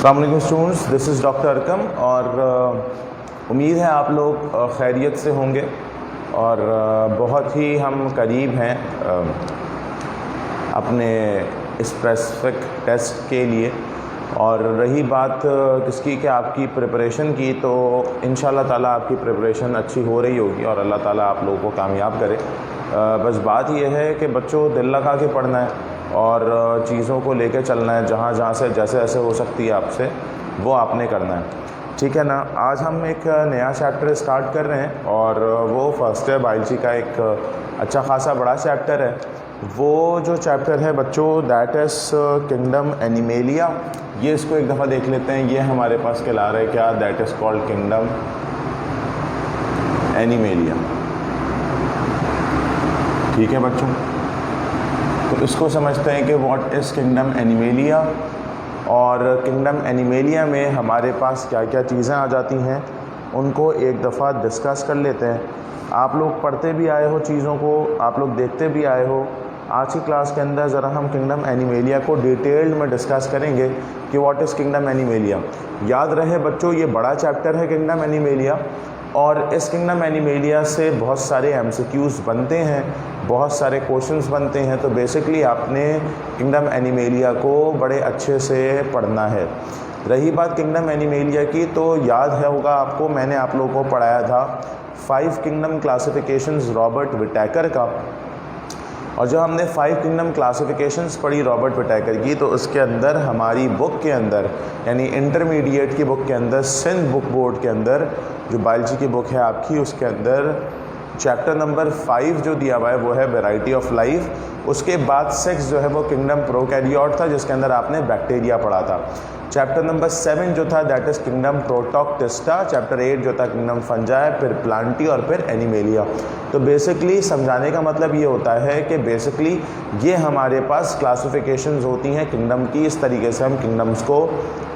अस्सलाम वालेकुम students, this is doctor Arkham और उम्मीद है आप लोग खैरियत से होंगे और बहुत ही हम करीब हैं अपने स्पेसिफिक टेस्ट के लिए। और रही बात किसकी कि आपकी प्रिपरेशन की, तो इंशाल्लाह ताला आपकी प्रिपरेशन अच्छी हो रही होगी और अल्लाह ताला आप लोगों को कामयाब करे। बस बात यह है कि बच्चों दिल लगा के पढ़ना है और चीज़ों को लेके चलना है, जहाँ जहाँ से जैसे जैसे हो सकती है आपसे वो आपने करना है, ठीक है ना। आज हम एक नया चैप्टर स्टार्ट कर रहे हैं और वो फर्स्ट है बायोलॉजी का, एक अच्छा खासा बड़ा चैप्टर है। वो जो चैप्टर है बच्चों दैट इज़ किंगडम एनिमेलिया। ये इसको एक दफ़ा देख लेते हैं। ये हमारे पास कहला रहा है क्या, that is called kingdom animalia, ठीक है बच्चों। तो इसको समझते हैं कि व्हाट इज़ किंगडम एनिमेलिया और किंगडम एनिमेलिया में हमारे पास क्या क्या चीज़ें आ जाती हैं, उनको एक दफ़ा डिस्कस कर लेते हैं। आप लोग पढ़ते भी आए हो चीज़ों को, आप लोग देखते भी आए हो। आज की क्लास के अंदर ज़रा हम किंगडम एनिमेलिया को डिटेल्ड में डिस्कस करेंगे कि व्हाट इज़ किंगडम एनिमेलिया। याद रहे बच्चों, ये बड़ा चैप्टर है किंगडम एनिमेलिया और इस किंगडम एनिमेलिया से बहुत सारे एमसीक्यूज़ बनते हैं, बहुत सारे क्वेश्चंस बनते हैं। तो बेसिकली आपने किंगडम एनिमेलिया को बड़े अच्छे से पढ़ना है। रही बात किंगडम एनिमेलिया की, तो याद है होगा आपको, मैंने आप लोगों को पढ़ाया था 5 किंगडम क्लासिफिकेशंस रॉबर्ट विटैकर का। और जब हमने 5 किंगडम क्लासिफिकेशंस पढ़ी रॉबर्ट विटैकर की, तो उसके अंदर हमारी बुक के अंदर यानी इंटरमीडिएट की बुक के अंदर, सिंध बुक बोर्ड के अंदर जो बायोलॉजी की बुक है आपकी, उसके अंदर चैप्टर नंबर 5 जो दिया हुआ है वो है वैरायटी ऑफ लाइफ। उसके बाद 6 जो है वो किंगडम प्रोकैरियोट था, जिसके अंदर आपने बैक्टीरिया पढ़ा था। चैप्टर नंबर 7 जो था that is kingdom Protoctista. Chapter 8 जो था किंगडम फंजाई, फिर प्लांटी और फिर एनिमेलिया। तो बेसिकली समझाने का मतलब ये होता है कि बेसिकली ये हमारे पास क्लासिफिकेशंस होती हैं किंगडम की। इस तरीके से हम किंगडम्स को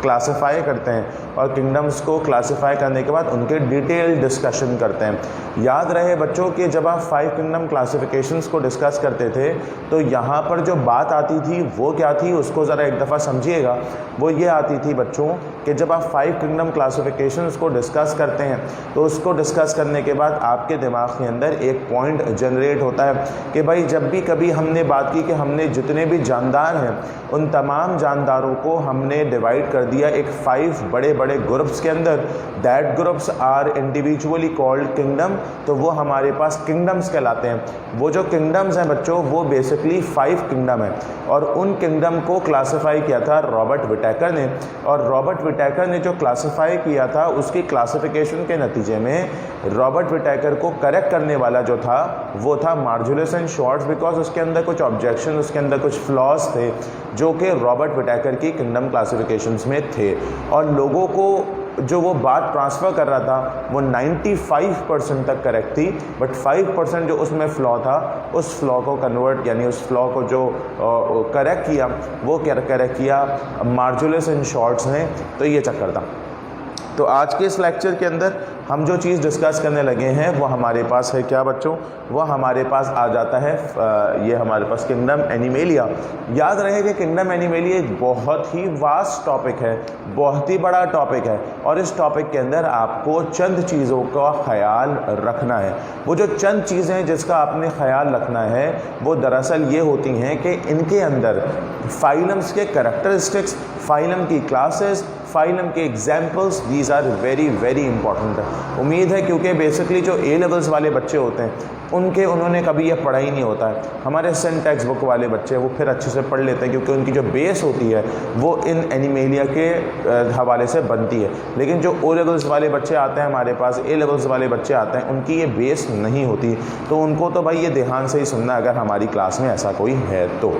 क्लासिफाई करते हैं और किंगडम्स को क्लासिफाई करने के बाद उनके डिटेल डिस्कशन करते हैं। याद रहे बच्चों कि जब आप 5 किंगडम क्लासिफिकेशंस को डिस्कस करते थे तो यहाँ पर जो बात आती थी वो क्या थी, उसको ज़रा एक दफ़ा समझिएगा। वो ये आती थी बच्चों कि जब आप 5 किंगडम क्लासिफिकेशंस को डिस्कस करते हैं तो उसको डिस्कस करने के बाद आपके दिमाग के अंदर एक पॉइंट जनरेट होता है कि भाई जब भी कभी हमने बात की कि हमने जितने भी जानदार हैं उन तमाम जानदारों को हमने डिवाइड कर दिया एक 5 बड़े बड़े ग्रुप्स के अंदर। That groups are individually called kingdom. तो वो हमारे पास किंगडम्स कहलाते हैं। वो जो किंगडम्स हैं बच्चों वो बेसिकली 5 किंगडम है और उन किंगडम को क्लासिफाई किया था रॉबर्ट विटैकर ने। और रॉबर्ट विटैकर ने जो क्लासिफाई किया था उसकी क्लासिफिकेशन के नतीजे में रॉबर्ट विटैकर को करेक्ट करने वाला जो था वो था मार्जुलिस एंड शॉर्ट्स, बिकॉज उसके अंदर कुछ ऑब्जेक्शन, उसके अंदर कुछ फ्लॉज थे जो कि रॉबर्ट विटैकर की किंगडम क्लासिफिकेशंस में थे। और लोगों को जो वो बात ट्रांसफ़र कर रहा था वो 95% तक करेक्ट थी, बट 5% जो उसमें फ़्लॉ था उस फ्लॉ को कन्वर्ट यानी उस फ्लॉ को जो करेक्ट किया वो करेक्ट किया मार्जुलिस एंड शॉर्ट्स ने। तो ये चक्कर था। तो आज के इस लेक्चर के अंदर हम जो चीज़ डिस्कस करने लगे हैं वो हमारे पास है क्या बच्चों, वो हमारे पास आ जाता है ये हमारे पास किंगडम एनिमेलिया। याद रहे कि किंगडम एनिमेलिया एक बहुत ही वास्ट टॉपिक है, बहुत ही बड़ा टॉपिक है और इस टॉपिक के अंदर आपको चंद चीज़ों का ख्याल रखना है। वो जो चंद चीज़ें जिसका आपने ख्याल रखना है वो दरअसल ये होती हैं कि इनके अंदर फाइलम्स के कैरेक्टरिस्टिक्स, फाइलम की क्लासेस, फाइलम के examples, these are very very important. उम्मीद है क्योंकि बेसिकली जो ए लेवल्स वाले बच्चे होते हैं उन्होंने कभी ये पढ़ा ही नहीं होता है। हमारे सेंट टेक्स्ट बुक वाले बच्चे वो फिर अच्छे से पढ़ लेते हैं क्योंकि उनकी जो बेस होती है वो इन एनिमेलिया के हवाले से बनती है। लेकिन जो ओ लेवल्स वाले बच्चे आते हैं हमारे पास, ए लेवल्स वाले बच्चे आते हैं, उनकी ये बेस नहीं होती, तो उनको तो भाई ये ध्यान से ही सुनना अगर हमारी क्लास में ऐसा कोई है तो।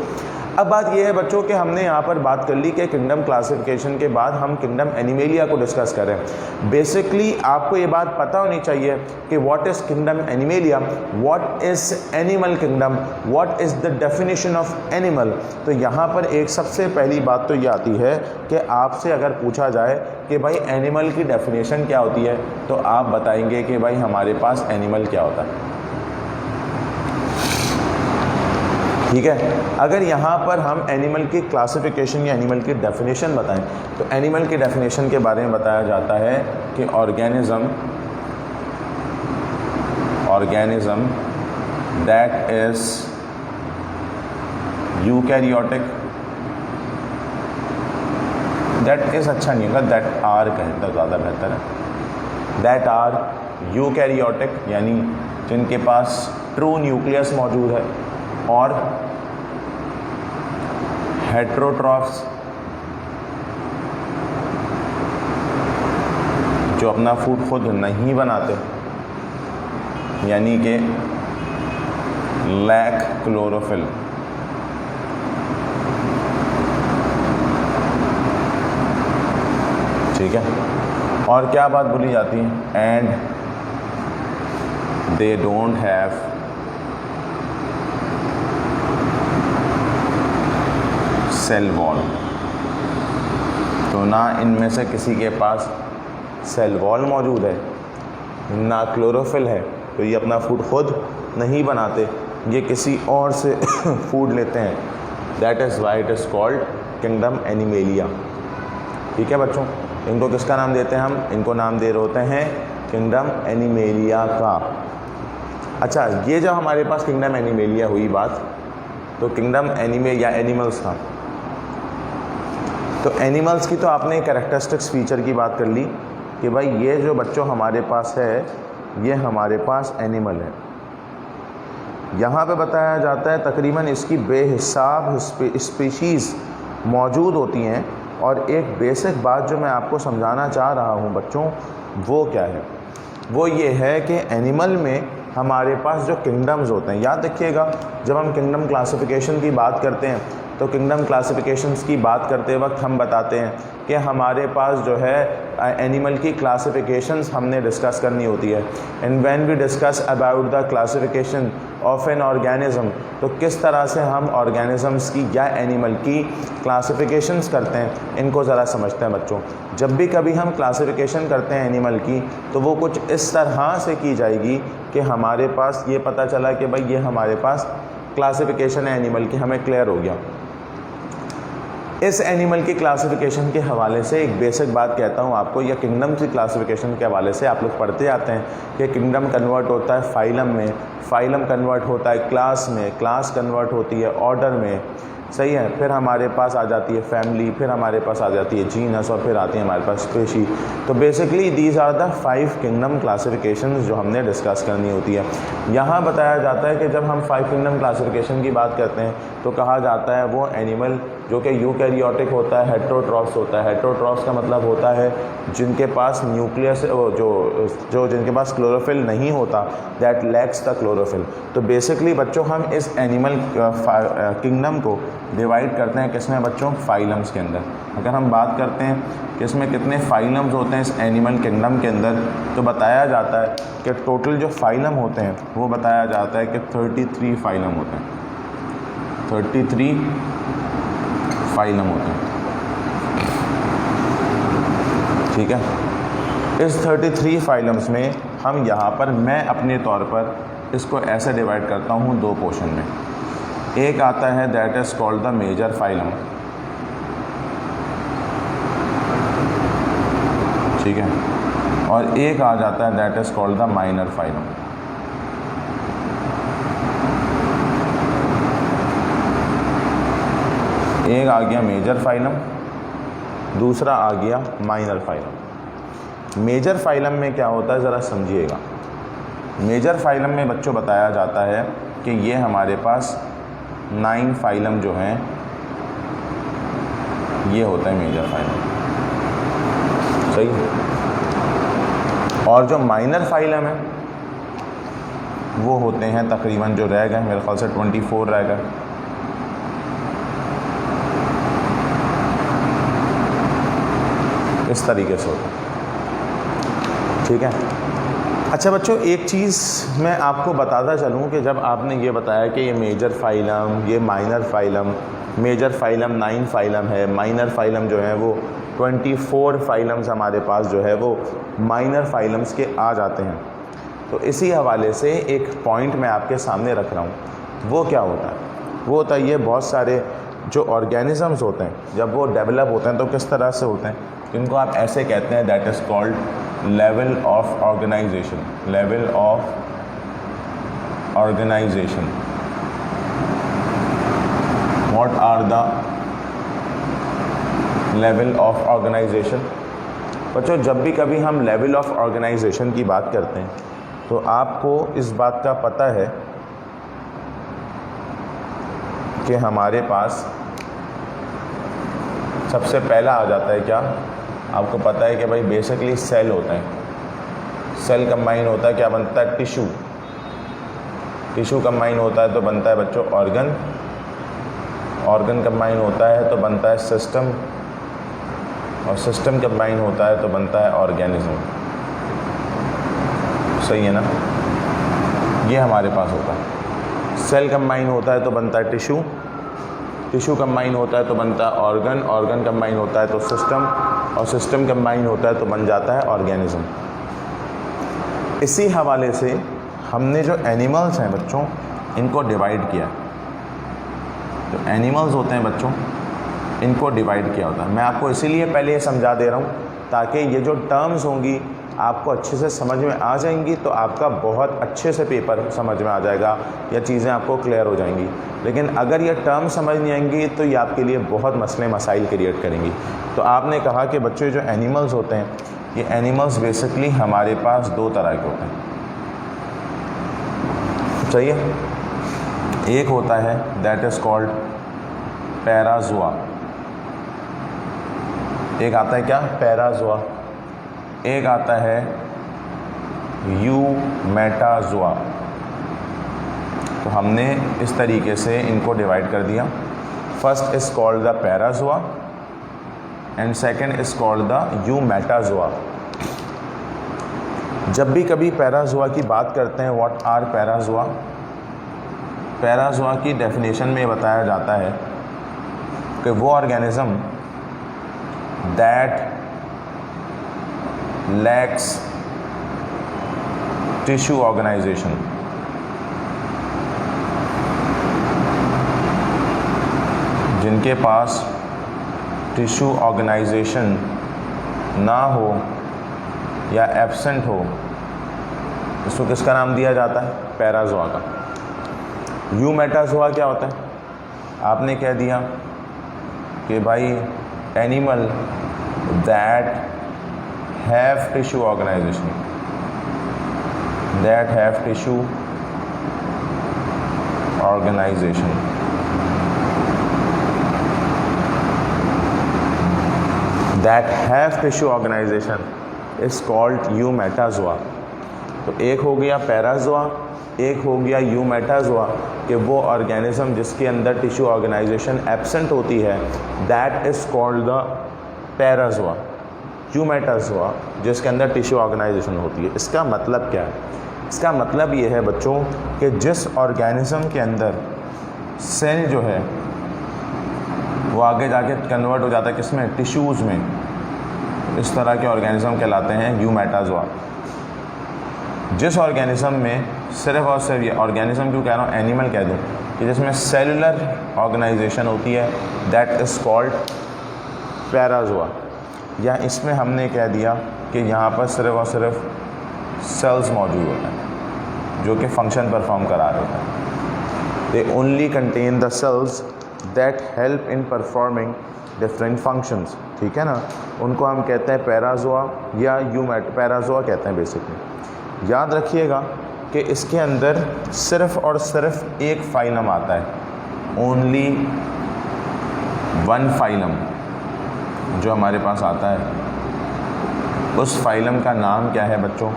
अब बात यह है बच्चों कि हमने यहाँ पर बात कर ली कि किंगडम क्लासिफिकेशन के बाद हम किंगडम एनिमेलिया को डिस्कस करें। बेसिकली आपको ये बात पता होनी चाहिए कि what is kingdom animalia, what is animal kingdom, what is the definition of animal. तो यहाँ पर एक सबसे पहली बात तो ये आती है कि आपसे अगर पूछा जाए कि भाई एनिमल की डेफिनेशन क्या होती है, तो आप बताएंगे कि भाई हमारे पास एनिमल क्या होता है। ठीक है। अगर यहाँ पर हम एनिमल की क्लासिफिकेशन या एनिमल की डेफिनेशन बताएं तो एनिमल की डेफिनेशन के बारे में बताया जाता है कि organism that is eukaryotic, that is अच्छा नहीं होगा, दैट आर कहें तो ज़्यादा बेहतर है। दैट आर यूकैरियोटिक यानी जिनके पास ट्रू न्यूक्लियस मौजूद है, और हेट्रोट्रॉफ्स जो अपना फूड खुद नहीं बनाते, यानी कि लैक क्लोरोफिल। ठीक है। और क्या बात बोली जाती है, and they don't have cell wall. तो ना इनमें से किसी के पास सेल वॉल मौजूद है, ना क्लोरोफिल है, तो ये अपना फूड खुद नहीं बनाते, ये किसी और से फूड लेते हैं। That is why it is called kingdom animalia. ठीक है बच्चों, इनको किसका नाम देते हैं हम? इनको नाम दे रहे होते हैं किंगडम एनिमेलिया का। अच्छा, ये जब हमारे पास किंगडम एनिमेलिया हुई बात, तो किंगडम या एनिमल्स था, तो एनिमल्स की तो आपने कैरेक्टरिस्टिक्स फीचर की बात कर ली कि भाई ये जो बच्चों हमारे पास है, ये हमारे पास एनिमल है। यहाँ पे बताया जाता है तकरीबन इसकी बेहिसाब स्पीशीज़ मौजूद होती हैं, और एक बेसिक बात जो मैं आपको समझाना चाह रहा हूँ बच्चों, वो क्या है? वो ये है कि एनिमल में हमारे पास जो किंगडम्स होते हैं, याद रखिएगा जब हम किंगडम क्लासिफिकेशन की बात करते हैं तो किंगडम क्लासिफिकेशंस की बात करते वक्त हम बताते हैं कि हमारे पास जो है एनिमल की क्लासिफिकेशंस हमने डिस्कस करनी होती है। And when we discuss about the classification of an organism, तो किस तरह से हम ऑर्गेनिजम्स की या एनिमल की क्लासिफिकेशंस करते हैं, इनको ज़रा समझते हैं बच्चों। जब भी कभी हम क्लासिफिकेशन करते हैं एनिमल की, तो वो कुछ इस तरह से की जाएगी कि हमारे पास ये पता चला कि भाई ये हमारे पास क्लासिफिकेशन है एनिमल की, हमें क्लियर हो गया। इस एनिमल की क्लासिफिकेशन के हवाले से एक बेसिक बात कहता हूँ आपको, या किंगडम की क्लासिफिकेशन के हवाले से आप लोग पढ़ते आते हैं कि किंगडम कन्वर्ट होता है फाइलम में, फाइलम कन्वर्ट होता है क्लास में, क्लास कन्वर्ट होती है ऑर्डर में, सही है। फिर हमारे पास आ जाती है फैमिली, फिर हमारे पास आ जाती है जीनस, और फिर आती है हमारे पास स्पीशी। तो basically these are the 5 kingdom classifications जो हमने डिस्कस करनी होती है। यहाँ बताया जाता है कि जब हम 5 किंगडम क्लासिफिकेशन की बात करते हैं तो कहा जाता है वो एनिमल जो कि यूकैरियोटिक होता है, हेट्रोट्रॉफ्स होता है। हेट्रोट्रॉफ्स का मतलब होता है जिनके पास न्यूक्लियस जो जिनके पास क्लोरोफिल नहीं होता, दैट लैक्स द क्लोरोफिल। तो बेसिकली बच्चों हम इस एनिमल किंगडम को डिवाइड करते हैं किसमें बच्चों? फाइलम्स के अंदर। अगर हम बात करते हैं कि इसमें कितने फाइलम्स होते हैं इस एनिमल किंगडम के अंदर, तो बताया जाता है कि टोटल जो फाइलम होते हैं वो बताया जाता है कि 33 फाइलम होते हैं। 33 फाइलम होते हैं, ठीक है। इस 33 फाइलम्स में हम यहाँ पर, मैं अपने तौर पर इसको ऐसे डिवाइड करता हूँ 2 पोर्शन में। एक आता है that is called the major phylum, ठीक है, और एक आ जाता है that is called the minor phylum. एक आ गया मेजर फाइलम, दूसरा आ गया माइनर फाइलम। मेजर फाइलम में क्या होता है ज़रा समझिएगा। मेजर फाइलम में बच्चों बताया जाता है कि ये हमारे पास 9 फाइलम जो हैं, ये होता है मेजर फाइलम, सही। और जो माइनर फाइलम है वो होते हैं तकरीबन, जो रह गए मेरे ख्याल से 24 रह गए, इस तरीके से होता है, ठीक है। अच्छा बच्चों, एक चीज़ मैं आपको बताता चलूँ कि जब आपने ये बताया कि ये मेजर फाइलम, ये minor phylum, major phylum 9 phylum है, माइनर फाइलम जो है वो 24 फाइलम्स हमारे पास जो है वो माइनर फाइलम्स के आ जाते हैं। तो इसी हवाले से एक पॉइंट मैं आपके सामने रख रहा हूँ, वो क्या होता है? वो होता है ये बहुत सारे जो ऑर्गेनिजम्स होते हैं जब वो डेवलप होते हैं तो किस तरह से होते हैं, इनको आप ऐसे कहते हैं, that is called level of organization. Level of organization, what are the level of organization. बच्चों जब भी कभी हम लेवल ऑफ ऑर्गेनाइजेशन की बात करते हैं तो आपको इस बात का पता है कि हमारे पास सबसे पहला आ जाता है क्या, आपको पता है कि भाई बेसिकली सेल होता है, सेल कंबाइन होता है, क्या बनता है, टिश्यू। टिश्यू कंबाइन होता है तो बनता है बच्चों ऑर्गन, ऑर्गन कंबाइन होता है तो बनता है सिस्टम, और सिस्टम कंबाइन होता है तो बनता है ऑर्गेनिज्म। सही है ना, ये हमारे पास होता है। सेल कंबाइन होता है तो बनता है टिश्यू, टिश्यू कंबाइन होता है तो बनता है ऑर्गन, ऑर्गन कंबाइन होता है तो सिस्टम, और सिस्टम कंबाइन होता है तो बन जाता है ऑर्गेनिज्म। इसी हवाले से हमने जो एनिमल्स हैं बच्चों इनको डिवाइड किया। जो एनिमल्स होते हैं बच्चों इनको डिवाइड किया होता है। मैं आपको इसीलिए पहले ये समझा दे रहा हूँ ताकि ये जो टर्म्स होंगी आपको अच्छे से समझ में आ जाएंगी, तो आपका बहुत अच्छे से पेपर समझ में आ जाएगा, या चीज़ें आपको क्लियर हो जाएंगी। लेकिन अगर ये टर्म समझ नहीं आएंगी तो ये आपके लिए बहुत मसले मसाइल क्रिएट करेंगी। तो आपने कहा कि बच्चों जो एनिमल्स होते हैं ये एनिमल्स बेसिकली हमारे पास दो तरह के होते हैं। सही है, एक होता है दैट इज़ कॉल्ड पैराज़ोआ, एक आता है क्या, पैराज़ोआ, एक आता है यूमेटाज़ोआ। तो हमने इस तरीके से इनको डिवाइड कर दिया। First is called the parazoa and second is called the eumetazoa. जब भी कभी पैराज़ोआ की बात करते हैं, व्हाट आर पैराज़ोआ, पैराज़ोआ की डेफिनेशन में बताया जाता है कि वो organism that lacks tissue organization, जिनके पास टिश्यू ऑर्गेनाइजेशन ना हो या एब्सेंट हो, इसको किसका नाम दिया जाता है, पैराज़ोआ का। यूमेटाज़ोआ क्या होता है, आपने कह दिया कि भाई animal that have tissue organization, that have tissue organization, that have tissue organization is called यूमेटाज़ोआ। तो एक हो गया पैराज़ोआ, एक हो गया यूमेटाज़ोआ, कि वो ऑर्गेनिज्म जिसके अंदर टिश्यू ऑर्गेनाइजेशन एब्सेंट होती है, दैट इज़ कॉल्ड द पैराज़ोआ। यूमेटाज़ोआ जिसके अंदर टिश्यू ऑर्गेनाइजेशन होती है। इसका मतलब क्या है, इसका मतलब ये है बच्चों कि जिस ऑर्गेनिज्म के अंदर सेल जो है वो आगे जाके कन्वर्ट हो जाता है किसमें, टिश्यूज़ में, इस तरह के ऑर्गेनिज्म कहलाते हैं यूमेटाज़ोआ। जिस ऑर्गेनिज्म में सिर्फ और सिर्फ, ये ऑर्गेनिज्म क्यों कह रहा हूँ, एनिमल कह दूँ, कि जिसमें सेलुलर ऑर्गेनाइजेशन होती है, दैट इज़ कॉल्ड पैराज़ोआ। या इसमें हमने कह दिया कि यहाँ पर सिर्फ और सिर्फ सेल्स मौजूद होते हैं जो कि फंक्शन परफॉर्म करा रहे होते हैं। They only contain the cells that help in performing different functions. ठीक है ना, उनको हम कहते हैं पैराज़ोआ या पैराज़ोआ कहते हैं बेसिकली। याद रखिएगा कि इसके अंदर सिर्फ और सिर्फ एक फाइलम आता है, ओनली वन फाइलम जो हमारे पास आता है। उस फाइलम का नाम क्या है बच्चों,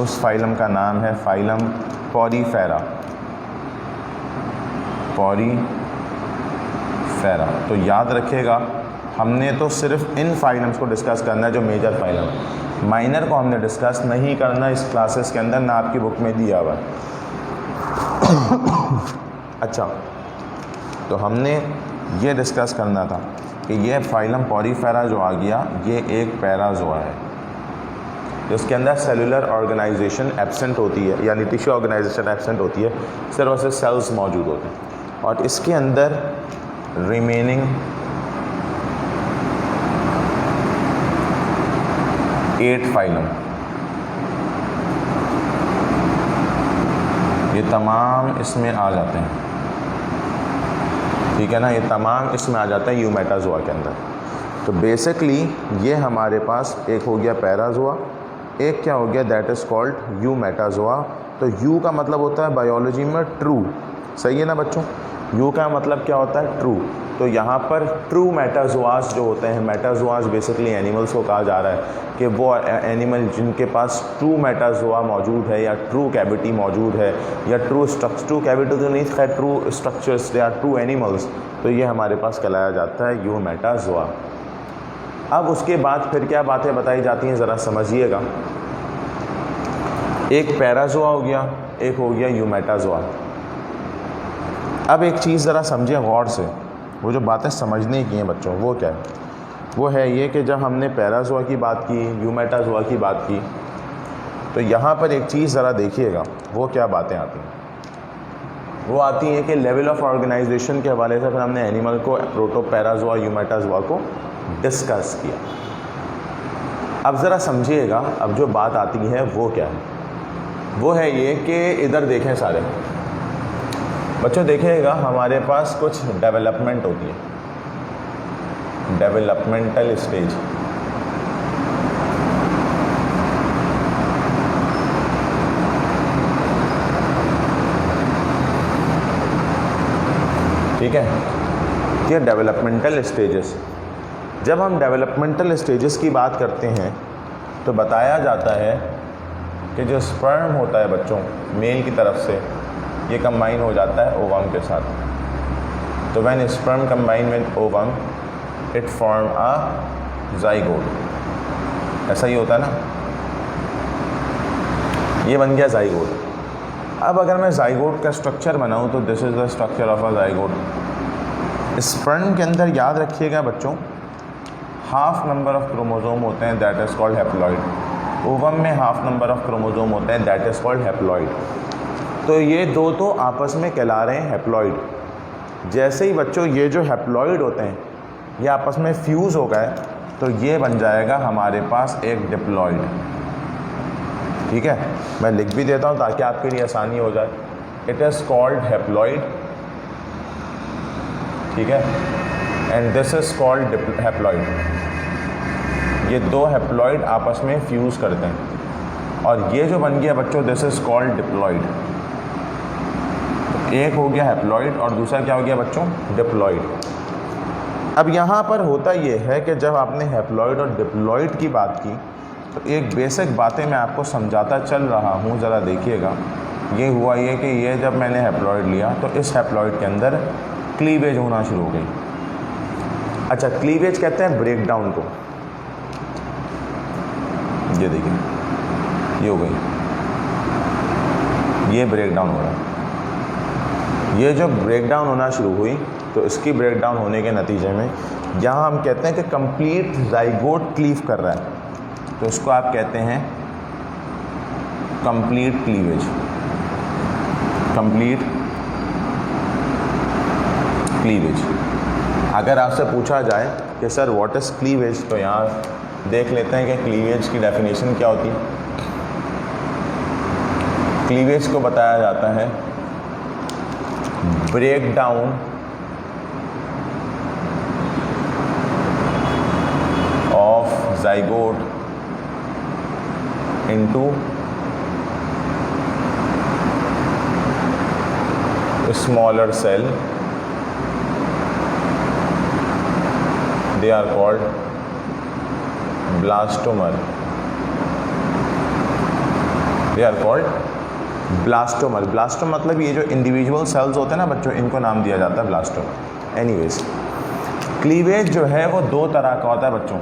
उस फाइलम का नाम है फाइलम पॉरीफेरा, पॉरीफेरा। तो याद रखिएगा हमने तो सिर्फ इन फाइलम्स को डिस्कस करना है जो मेजर फाइलम है, माइनर को हमने डिस्कस नहीं करना इस क्लासेस के अंदर, ना आपकी बुक में दिया हुआ है। अच्छा, तो हमने ये डिस्कस करना था कि ये फाइलम पॉरीफेरा जो आ गया ये एक पैराज़ोआ है जिसके अंदर सेलुलर ऑर्गेनाइजेशन एब्सेंट होती है, यानी टिश्यू ऑर्गेनाइजेशन एब्सेंट होती है, सिर्फ और सिर्फ सेल्स मौजूद होते हैं। और इसके अंदर रिमेनिंग 8 फाइलम, ये तमाम इसमें आ जाते हैं, ठीक है ना, ये तमाम इसमें आ जाता है यूमेटाजोआ के अंदर। तो बेसिकली ये हमारे पास एक हो गया पैराजोआ, एक क्या हो गया, दैट इज़ कॉल्ड यूमेटाजोआ। तो यू का मतलब होता है बायोलॉजी में ट्रू, सही है ना बच्चों, यू का मतलब क्या होता है, ट्रू। तो यहाँ पर ट्रू मेटाजोआस जो होते हैं, मेटाजोआस बेसिकली एनिमल्स को कहा जा रहा है कि वो एनिमल जिनके पास ट्रू मेटाजोआ मौजूद है या ट्रू कैविटी मौजूद है या ट्रू कैविटी तो नहीं है, true structures, they are true animals, तो ये हमारे पास कहलाया जाता है यू मेटाजोआ। अब उसके बाद फिर क्या बातें बताई जाती हैं ज़रा समझिएगा। एक पैराजोआ हो गया, एक हो गया यूमेटाजोआ। अब एक चीज़ ज़रा समझिए गौर से, वो जो बातें समझने की हैं बच्चों, वो क्या है, वो है ये कि जब हमने पैराजोआ की बात की, यूमेटाजोआ की बात की, तो यहाँ पर एक चीज़ ज़रा देखिएगा, वो क्या बातें आती हैं। वो आती हैं कि लेवल ऑफ ऑर्गेनाइजेशन के हवाले से फिर हमने एनिमल को प्रोटोपैराजोआ यूमेटाजोआ को डिस्कस किया। अब ज़रा समझिएगा, अब जो बात आती है वो क्या है, वो है ये कि इधर देखें सारे बच्चों, देखिएगा हमारे पास कुछ डेवलपमेंट होती है, डेवलपमेंटल स्टेज। ठीक है, ये डेवलपमेंटल स्टेजेस। जब हम डेवलपमेंटल स्टेजेस की बात करते हैं तो बताया जाता है कि जो स्पर्म होता है बच्चों मेल की तरफ से, ये कंबाइन हो जाता है ओवम के साथ। तो when sperm combine with ovum it form a zygote, ऐसा ही होता है ना, ये बन गया ज़ाइगोट। अब अगर मैं ज़ाइगोट का स्ट्रक्चर बनाऊं तो this is the structure of a zygote. Sperm के अंदर याद रखिएगा बच्चों, हाफ नंबर ऑफ क्रोमोसोम होते हैं, that is called haploid. Ovum में हाफ नंबर ऑफ क्रोमोसोम होते हैं, दैट इज़ कॉल्ड हैप्लॉइड। तो ये दो तो आपस में कहला रहे हैं हैप्लॉइड। जैसे ही बच्चों ये जो हैप्लॉइड होते हैं ये आपस में फ्यूज़ हो गए तो ये बन जाएगा हमारे पास एक डिप्लॉइड। ठीक है, मैं लिख भी देता हूँ ताकि आपके लिए आसानी हो जाए। इट इज़ कॉल्ड हैप्लॉइड, ठीक है, and this is called haploid. ये दो हैप्लॉइड आपस में फ्यूज़ करते हैं और ये जो बन गया बच्चों दिस इज़ कॉल्ड डिप्लॉइड। एक हो गया हैप्लॉइड और दूसरा क्या हो गया बच्चों, डिप्लॉइड। अब यहाँ पर होता ये है कि जब आपने हैप्लॉइड और डिप्लॉइड की बात की तो एक बेसिक बातें मैं आपको समझाता चल रहा हूँ, ज़रा देखिएगा। ये हुआ ये कि ये जब मैंने हैप्लॉइड लिया तो इस हैप्लॉइड के अंदर क्लीवेज होना शुरू हो गई। अच्छा, क्लीवेज कहते हैं ब्रेक डाउन को। ये देखिए, ये हो गई, ये ब्रेक डाउन हो रहा है। ये जो ब्रेक डाउन होना शुरू हुई तो इसकी ब्रेक डाउन होने के नतीजे में यहाँ हम कहते हैं कि कंप्लीट ज़ाइगोट क्लीव कर रहा है, तो इसको आप कहते हैं कंप्लीट क्लीवेज। Complete cleavage. अगर आपसे पूछा जाए कि सर व्हाट इज़ क्लीवेज, तो यहाँ देख लेते हैं कि क्लीवेज की डेफिनेशन क्या होती है। क्लीवेज को बताया जाता है break down of zygote into smaller cell, they are called blastomer. They are called blastomer. blastomer मतलब ये जो इंडिविजुअल सेल्स होते हैं ना बच्चों, इनको नाम दिया जाता है blastomer. एनीवेज, क्लीवेज जो है वो दो तरह का होता है बच्चों।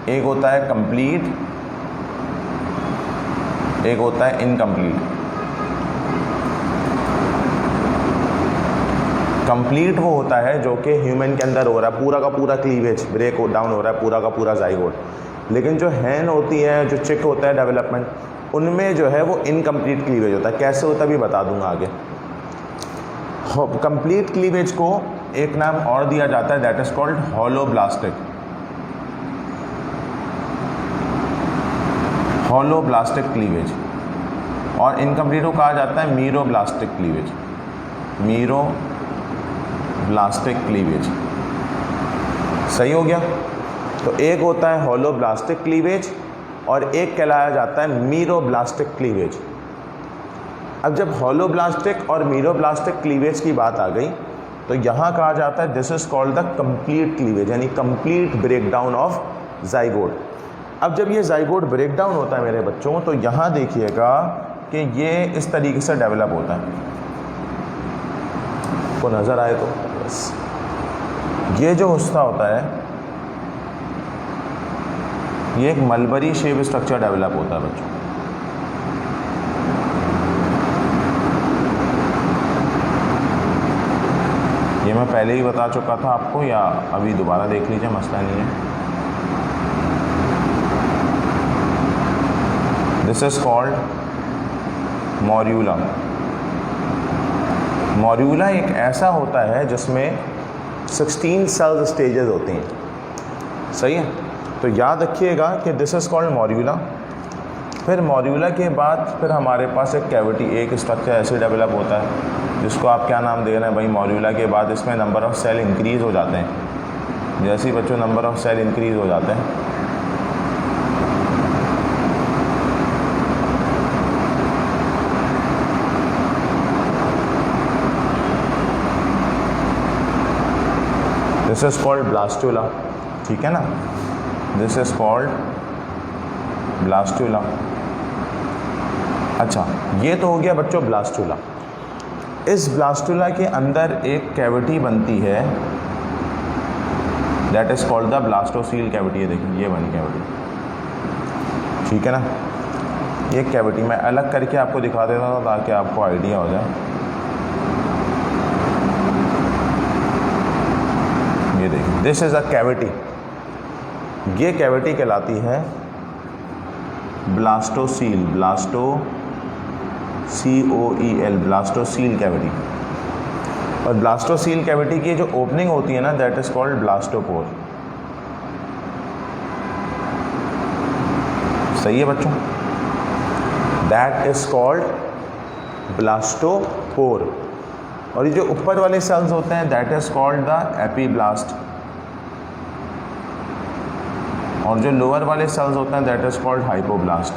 एक होता है कंप्लीट, एक होता है इनकम्प्लीट। कंप्लीट वो होता है जो कि ह्यूमन के अंदर हो रहा है, पूरा का पूरा क्लीवेज ब्रेक डाउन हो रहा है, पूरा का पूरा ज़ाइगोट। लेकिन जो हैन होती है, जो चिक होता है डेवलपमेंट, उनमें जो है वो इनकम्प्लीट क्लीवेज होता है। कैसे होता है भी बता दूंगा आगे। कंप्लीट क्लीवेज को एक नाम और दिया जाता है, that is called holoblastic. Holoblastic cleavage. और इनकम्प्लीट को कहा जाता है मीरोब्लास्टिक क्लीवेज। मीरोब्लास्टिक क्लीवेज, सही हो गया। तो एक होता है होलोब्लास्टिक क्लीवेज और एक कहलाया जाता है मीरोब्लास्टिक क्लीवेज। अब जब होलोब्लास्टिक और मीरोब्लास्टिक क्लीवेज की बात आ गई तो यहाँ कहा जाता है this is called the complete cleavage, यानी कंप्लीट ब्रेकडाउन ऑफ जाइगोट। अब जब ये जाइगोट ब्रेकडाउन होता है मेरे बच्चों, तो यहाँ देखिएगा कि ये इस तरीके से डेवलप होता है, को नज़र आए तो बस। ये जो हिस्सा होता है ये एक मलबरी शेप स्ट्रक्चर डेवलप होता है बच्चों। ये मैं पहले ही बता चुका था आपको, या अभी दोबारा देख लीजिए, मसला नहीं है। This is called morula. Morula एक ऐसा होता है जिसमें 16 सेल स्टेजेस होती हैं, सही है। तो याद रखिएगा कि दिस इज कॉल्ड मॉर्यूला। फिर मॉर्यूला के बाद फिर हमारे पास एक कैविटी, एक स्ट्रक्चर ऐसे डेवलप होता है जिसको आप क्या नाम दे रहे हैं भाई, मॉर्यूला के बाद इसमें नंबर ऑफ़ सेल इंक्रीज़ हो जाते हैं। जैसे ही बच्चों नंबर ऑफ़ सेल इंक्रीज़ हो जाते हैं, दिस इज कॉल्ड ब्लास्टुला, ठीक है ना। This is called blastula. अच्छा, ये तो हो गया बच्चों ब्लास्टुला। इस ब्लास्टुला के अंदर एक कैविटी बनती है, that is called the blastocoel cavity. ये देखिए, ये बनी कैविटी, ठीक है ना। ये कैविटी मैं अलग करके आपको दिखा देता हूँ ताकि आपको आइडिया हो जाए। ये देखिए, दिस इज अ कैविटी। ये कैविटी कहलाती है ब्लास्टोसील, COEL, ब्लास्टोसील कैविटी। और ब्लास्टोसील कैविटी की जो ओपनिंग होती है ना, दैट इज कॉल्ड ब्लास्टोपोर। सही है बच्चों, दैट इज कॉल्ड ब्लास्टोपोर। और ये जो ऊपर वाले सेल्स होते हैं that is called the epiblast, और जो लोअर वाले सेल्स होते हैं दैट इज कॉल्ड हाइपोब्लास्ट।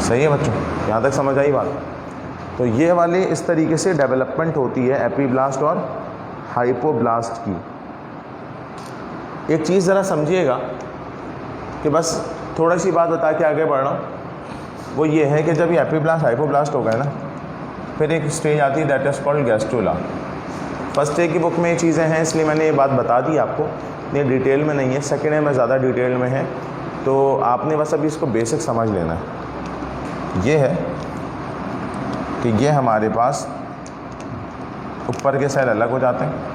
सही है बच्चों, यहाँ तक समझ आई बात। तो ये वाली इस तरीके से डेवलपमेंट होती है एपीब्लास्ट और हाइपोब्लास्ट की। एक चीज़ ज़रा समझिएगा कि बस थोड़ा सी बात बता के आगे बढ़ रहा हूँ, वो ये है कि जब ये एपीब्लास्ट हाइपोब्लास्ट हो गए ना, फिर एक स्टेज आती है that is called gastrula. First year की बुक में ये चीज़ें हैं इसलिए मैंने ये बात बता दी आपको, ये डिटेल में नहीं है। सेकेंड ईयर में ज़्यादा डिटेल में है, तो आपने बस अभी इसको बेसिक समझ लेना है। ये है कि ये हमारे पास ऊपर के सेल अलग हो जाते हैं,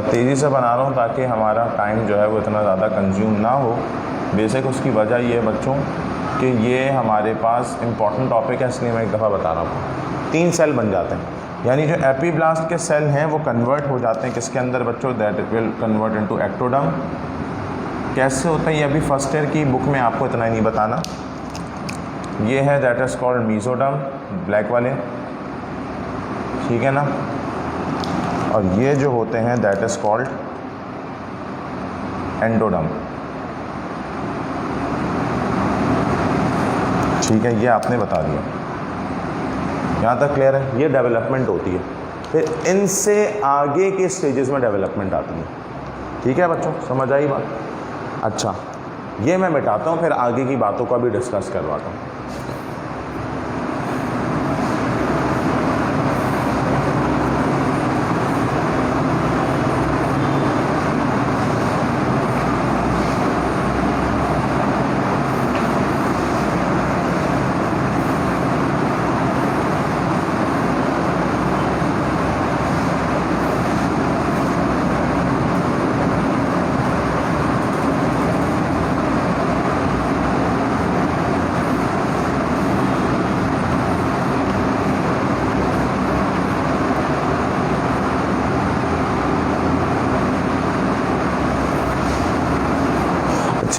तेज़ी से बना रहा हूँ ताकि हमारा टाइम जो है वो इतना ज़्यादा कंज्यूम ना हो। बेसिक उसकी वजह ये है बच्चों कि ये हमारे पास इम्पॉर्टेंट टॉपिक है, इसलिए मैं एक दफ़ा बता रहा हूँ। 3 सेल बन जाते हैं, यानी जो एपीब्लास्ट के सेल हैं वो कन्वर्ट हो जाते हैं किसके अंदर बच्चों, that will convert into ectoderm. कैसे होता है ये अभी फर्स्ट ईयर की बुक में आपको इतना ही नहीं बताना। ये है that is called mesoderm, black वाले, ठीक है ना। और ये जो होते हैं दैट इज़ कॉल्ड एंडोडर्म, ठीक है। ये आपने बता दिया, यहाँ तक क्लियर है। ये डेवलपमेंट होती है, फिर इनसे आगे के स्टेजेस में डेवलपमेंट आती है, ठीक है बच्चों, समझ आई बात। अच्छा, ये मैं मिटाता हूँ, फिर आगे की बातों का भी डिस्कस करवाता हूँ।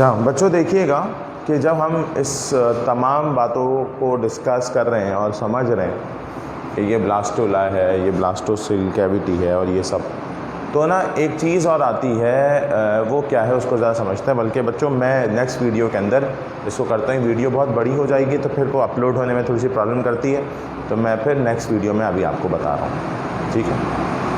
अच्छा बच्चों, देखिएगा कि जब हम इस तमाम बातों को डिस्कस कर रहे हैं और समझ रहे हैं कि ये ब्लास्टोला है, ये ब्लास्टोसिल कैविटी है और ये सब, तो ना एक चीज़ और आती है, वो क्या है उसको ज़्यादा समझते हैं। बल्कि बच्चों मैं नेक्स्ट वीडियो के अंदर इसको करता हूँ। वीडियो बहुत बड़ी हो जाएगी तो फिर को अपलोड होने में थोड़ी सी प्रॉब्लम करती है, तो मैं फिर नेक्स्ट वीडियो में अभी आपको बता रहा हूँ, ठीक है।